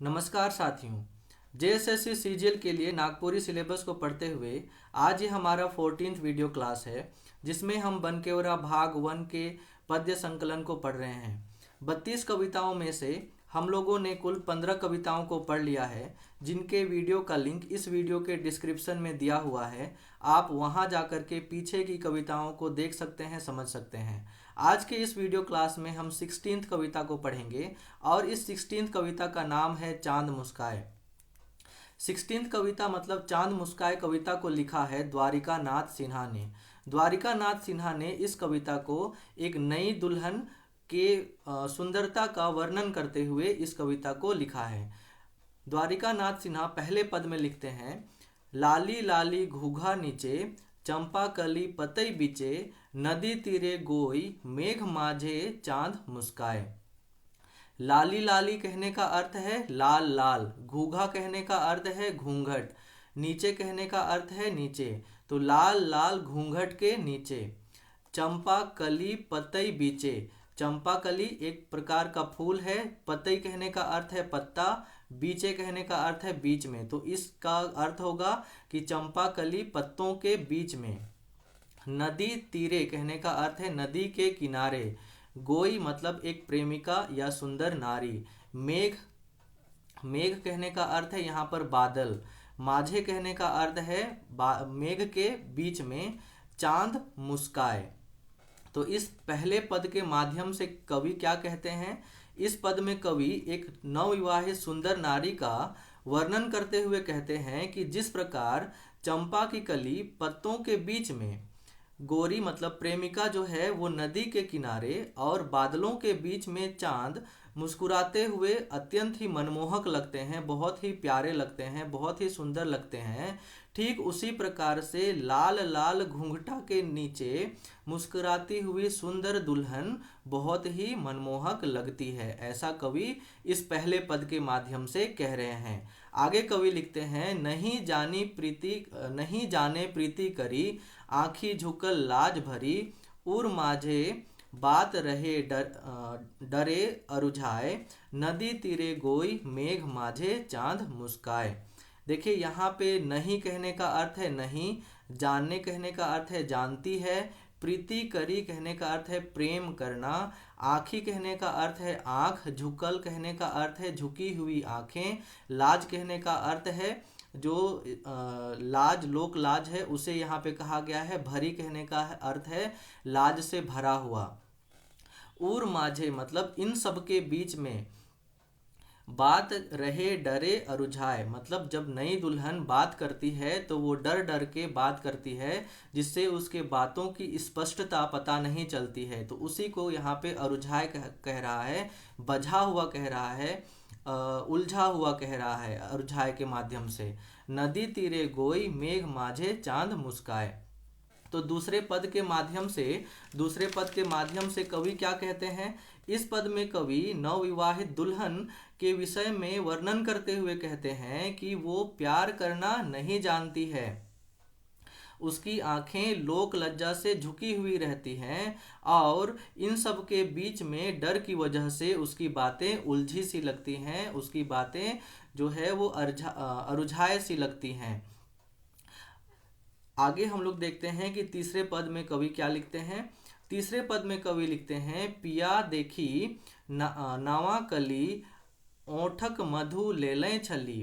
नमस्कार साथियों। JSSC CGL के लिए नागपुरी सिलेबस को पढ़ते हुए आज ये हमारा 14th वीडियो क्लास है, जिसमें हम बनकेवरा भाग 1 के पद्य संकलन को पढ़ रहे हैं। 32 कविताओं में से हम लोगों ने कुल 15 कविताओं को पढ़ लिया है, जिनके वीडियो का लिंक इस वीडियो के डिस्क्रिप्शन में दिया हुआ है। आप वहां जाकर के पीछे की कविताओं को देख सकते हैं, समझ सकते हैं। आज के इस वीडियो क्लास में हम 16th कविता को पढ़ेंगे और इस 16th कविता का नाम है चांद मुस्काए। 16th कविता मतलब चांद मुस्काए कविता को लिखा है द्वारिका नाथ सिन्हा ने। द्वारिका नाथ सिन्हा ने इस कविता को एक नई दुल्हन के सुंदरता का वर्णन करते हुए इस कविता को लिखा है। द्वारिका नाथ सिन्हा पहले पद में लिखते हैं, लाली लाली घूघा नीचे, चंपा कली पतई बीचे, नदी तीरे गोई, मेघ माझे चांद मुस्काए। लाली लाली कहने का अर्थ है लाल लाल, घूघा कहने का अर्थ है घूंघट, नीचे कहने का अर्थ है नीचे, तो लाल लाल घूंघट के नीचे। चंपा कली पतई बीचे, चंपा कली एक प्रकार का फूल है, पतई कहने का अर्थ है पत्ता, बीचे कहने का अर्थ है बीच में, तो इसका अर्थ होगा कि चंपा कली पत्तों के बीच में। नदी तीरे कहने का अर्थ है नदी के किनारे, गोई मतलब एक प्रेमिका या सुंदर नारी, मेघ मेघ कहने का अर्थ है यहाँ पर बादल, माझे कहने का अर्थ है मेघ के बीच में, चांद मुस्काए। तो इस पहले पद के माध्यम से कवि क्या कहते हैं? इस पद में कवि एक नवविवाहित सुंदर नारी का वर्णन करते हुए कहते हैं कि जिस प्रकार चंपा की कली पत्तों के बीच में, गोरी मतलब प्रेमिका जो है वो नदी के किनारे, और बादलों के बीच में चांद मुस्कुराते हुए अत्यंत ही मनमोहक लगते हैं, बहुत ही प्यारे लगते हैं, बहुत ही सुंदर लगते हैं। ठीक उसी प्रकार से लाल लाल घूंघटा के नीचे मुस्कुराती हुई सुंदर दुल्हन बहुत ही मनमोहक लगती है, ऐसा कवि इस पहले पद के माध्यम से कह रहे हैं। आगे कवि लिखते हैं, नहीं जाने प्रीति करी, आँखी झुकल लाज भरी, उर माझे बात रहे डरे अरुझाए, नदी तीरे गोई, मेघ माझे चांद मुस्काए। देखिए यहाँ पे नहीं कहने का अर्थ है नहीं, जानने कहने का अर्थ है जानती है, प्रीति करी कहने का अर्थ है प्रेम करना, आँखी कहने का अर्थ है आँख, झुकल कहने का अर्थ है झुकी हुई आँखें, लाज कहने का अर्थ है जो लाज लोक लाज है उसे यहाँ पे कहा गया है, भरी कहने का अर्थ है लाज से भरा हुआ। उर माझे मतलब इन सब के बीच में, बात रहे डरे अरुझाए मतलब जब नई दुल्हन बात करती है तो वो डर डर के बात करती है, जिससे उसके बातों की स्पष्टता पता नहीं चलती है, तो उसी को यहाँ पे अरुझाए कह रहा है, बझा हुआ कह रहा है, उलझा हुआ कह रहा है अरुझाए के माध्यम से। नदी तीरे गोई, मेघ माझे चांद मुस्काए। तो दूसरे पद के माध्यम से कवि क्या कहते हैं? इस पद में कवि नवविवाहित दुल्हन के विषय में वर्णन करते हुए कहते हैं कि वो प्यार करना नहीं जानती है, उसकी आंखें लोक लज्जा से झुकी हुई रहती हैं, और इन सब के बीच में डर की वजह से उसकी बातें उलझी सी लगती हैं, उसकी बातें जो है वो अरुझाए सी लगती हैं। आगे हम लोग देखते हैं कि तीसरे पद में कवि क्या लिखते हैं। तीसरे पद में कवि लिखते हैं, पिया देखी नावा कली, ओठक मधु लेलें छली,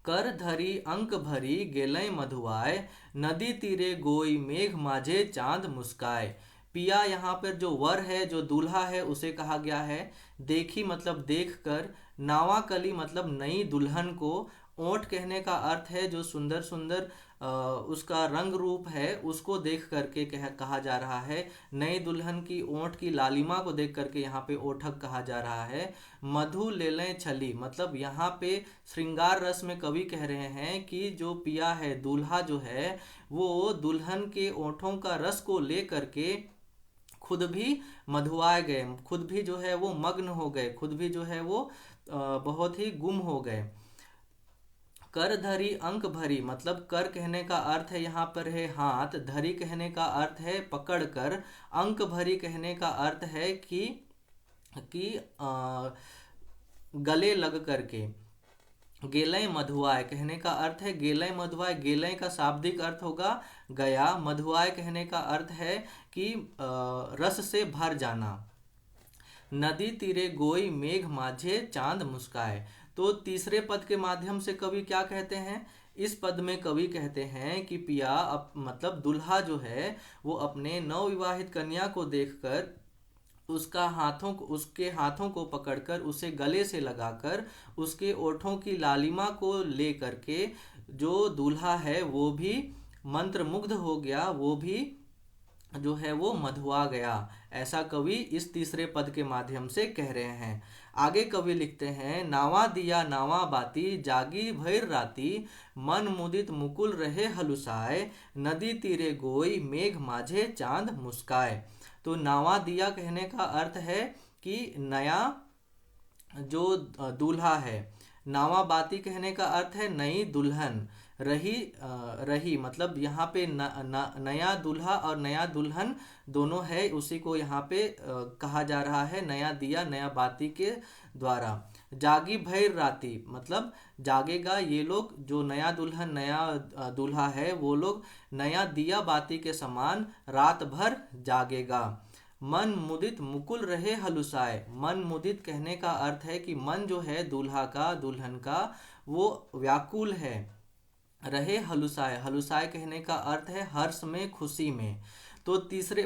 कर धरी अंक भरी गेलें मधुआए, नदी तीरे गोई, मेघ माझे चांद मुस्काए। पिया यहाँ पर जो वर है, जो दूल्हा है, उसे कहा गया है। देखी मतलब देख कर, नावा कली मतलब नई दुल्हन को, ओठ कहने का अर्थ है जो सुंदर सुंदर उसका रंग रूप है, उसको देख करके कहा जा रहा है। नई दुल्हन की ओठ की लालिमा को देख करके यहाँ पे ओठक कहा जा रहा है। मधु लेलें छली मतलब यहाँ पे श्रृंगार रस में कवि कह रहे हैं कि जो पिया है, दूल्हा जो है, वो दुल्हन के ओठों का रस को ले करके खुद भी मधुआए गए, खुद भी जो है वो मग्न हो गए, खुद भी जो है वो बहुत ही गुम हो गए। कर धरी अंक भरी मतलब कर कहने का अर्थ है यहाँ पर है हाथ, धरी कहने का अर्थ है पकड़ कर, अंक भरी कहने का अर्थ है कि गले लग करके। गेलय मधुआय कहने का अर्थ है गेलय मधुआय। गेलय का शाब्दिक अर्थ होगा गया। मधुआय कहने का अर्थ है कि रस से भर जाना। नदी तीरे गोई मेघ माझे चांद मुस्काए। तो तीसरे पद के माध्यम से कवि क्या कहते हैं? इस पद में कवि कहते हैं कि पिया मतलब दूल्हा जो है वो अपने नवविवाहित कन्या को देखकर उसके हाथों को पकड़कर उसे गले से लगाकर उसके ओठों की लालिमा को ले करके जो दूल्हा है वो भी मंत्रमुग्ध हो गया, वो भी जो है वो मधुआ गया। ऐसा कवि इस तीसरे पद के माध्यम से कह रहे हैं। आगे कवि लिखते हैं, नावा दिया नावा बाती जागी भैर राती मन मुदित मुकुल रहे हलुसाए नदी तीरे गोई मेघ माझे चांद मुस्काए। तो नावा दिया कहने का अर्थ है कि नया जो दूल्हा है। नावा बाती कहने का अर्थ है नई दुल्हन। रही मतलब यहाँ पे नया दूल्हा और नया दुल्हन दोनों है, उसी को यहाँ पे कहा जा रहा है नया दिया नया बाती के द्वारा। जागी भैर राती मतलब जागेगा ये लोग, जो नया दुल्हन नया दूल्हा है वो लोग नया दिया बाती के समान रात भर जागेगा। मन मुदित मुकुल रहे हलुसाए। मन मुदित कहने का अर्थ है कि मन जो है दूल्हा का दुल्हन का वो व्याकुल है। रहे हलुसाए, हलुसाए कहने का अर्थ है हर्ष में, खुशी में। तो चौथे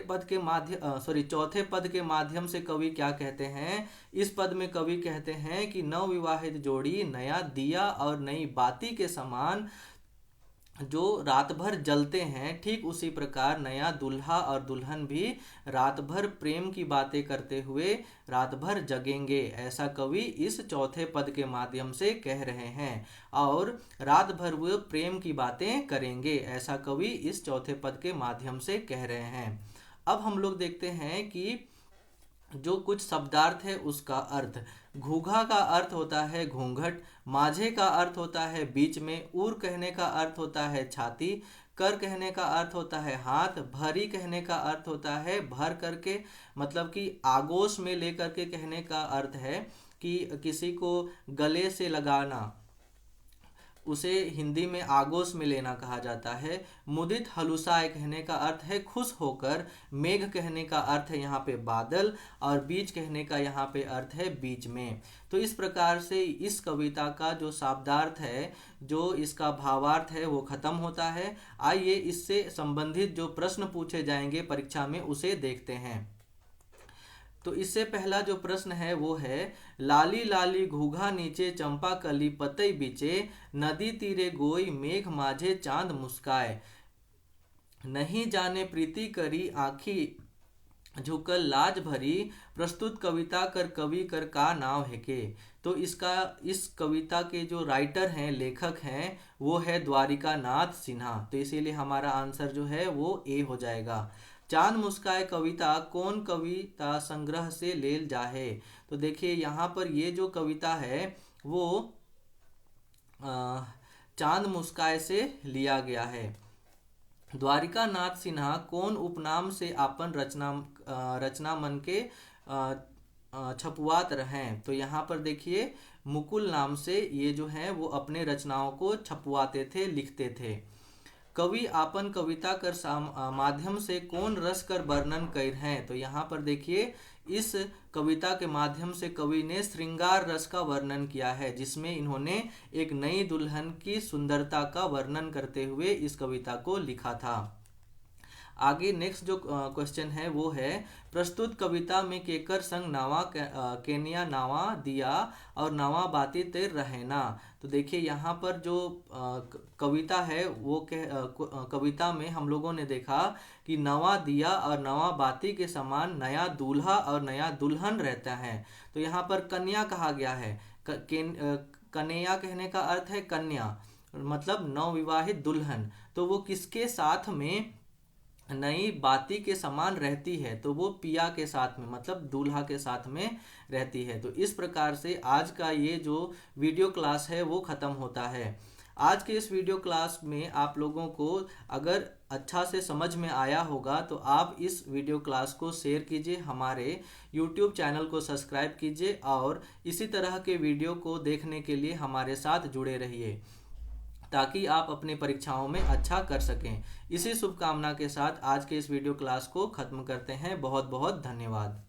पद के माध्यम से कवि क्या कहते हैं? इस पद में कवि कहते हैं कि नवविवाहित जोड़ी नया दिया और नई बाती के समान जो रात भर जलते हैं, ठीक उसी प्रकार नया दूल्हा और दुल्हन भी रात भर प्रेम की बातें करते हुए रात भर जगेंगे। ऐसा कवि इस चौथे पद के माध्यम से कह रहे हैं और रात भर वो प्रेम की बातें करेंगे। ऐसा कवि इस चौथे पद के माध्यम से कह रहे हैं। अब हम लोग देखते हैं कि जो कुछ शब्दार्थ है उसका अर्थ। घूघा का अर्थ होता है घूंघट, माझे का अर्थ होता है बीच में, उर कहने का अर्थ होता है छाती, कर कहने का अर्थ होता है हाथ, भरी कहने का अर्थ होता है भर करके मतलब कि आगोश में लेकर के कहने का अर्थ है कि किसी को गले से लगाना, उसे हिंदी में आगोश में लेना कहा जाता है। मुदित हलुसाए कहने का अर्थ है खुश होकर, मेघ कहने का अर्थ है यहाँ पे बादल और बीच कहने का यहाँ पे अर्थ है बीच में। तो इस प्रकार से इस कविता का जो शब्दार्थ है, जो इसका भावार्थ है वो खत्म होता है। आइए इससे संबंधित जो प्रश्न पूछे जाएंगे परीक्षा में उसे देखते हैं। तो इससे पहला जो प्रश्न है वो है, लाली लाली घूघा नीचे चंपा कली पतई बीचे नदी तीरे गोई मेघ माझे चांद मुस्काए। नहीं जाने प्रीति करी आखी झुकल लाज भरी प्रस्तुत कविता कर कवि कर का नाम है के। तो इस कविता के जो राइटर हैं, लेखक हैं, वो है द्वारिका नाथ सिन्हा। तो इसीलिए हमारा आंसर जो है वो ए हो जाएगा। चांद मुस्काए कविता कौन कविता संग्रह से लेल जाहे। तो देखिए यहाँ पर ये जो कविता है वो चांद मुस्काए से लिया गया है। द्वारिका नाथ सिन्हा कौन उपनाम से आपन रचना मन के छपवात रहें। तो यहाँ पर देखिए मुकुल नाम से ये जो है वो अपने रचनाओं को छपवाते थे, लिखते थे। कवि आपन कविता कर माध्यम से कौन रस कर वर्णन कर हैं। तो यहाँ पर देखिए इस कविता के माध्यम से कवि ने श्रृंगार रस का वर्णन किया है, जिसमें इन्होंने एक नई दुल्हन की सुंदरता का वर्णन करते हुए इस कविता को लिखा था। आगे नेक्स्ट जो क्वेश्चन है वो है, प्रस्तुत कविता में केकर संग नावा केनिया नावा दिया और नावा बाती तेर रहना। तो देखिए यहाँ पर जो कविता है वो कविता में हम लोगों ने देखा कि नवा दिया और नवा बाती के समान नया दूल्हा और नया दुल्हन रहता है। तो यहाँ पर कन्या कहा गया है। कन्या कहने का अर्थ है कन्या मतलब नवविवाहित दुल्हन। तो वो किसके साथ में नई बाती के समान रहती है? तो वो पिया के साथ में मतलब दूल्हा के साथ में रहती है। तो इस प्रकार से आज का ये जो वीडियो क्लास है वो ख़त्म होता है। आज के इस वीडियो क्लास में आप लोगों को अगर अच्छा से समझ में आया होगा तो आप इस वीडियो क्लास को शेयर कीजिए, हमारे YouTube चैनल को सब्सक्राइब कीजिए और इसी तरह के वीडियो को देखने के लिए हमारे साथ जुड़े रहिए ताकि आप अपनी परीक्षाओं में अच्छा कर सकें। इसी शुभकामना के साथ आज के इस वीडियो क्लास को ख़त्म करते हैं। बहुत बहुत धन्यवाद।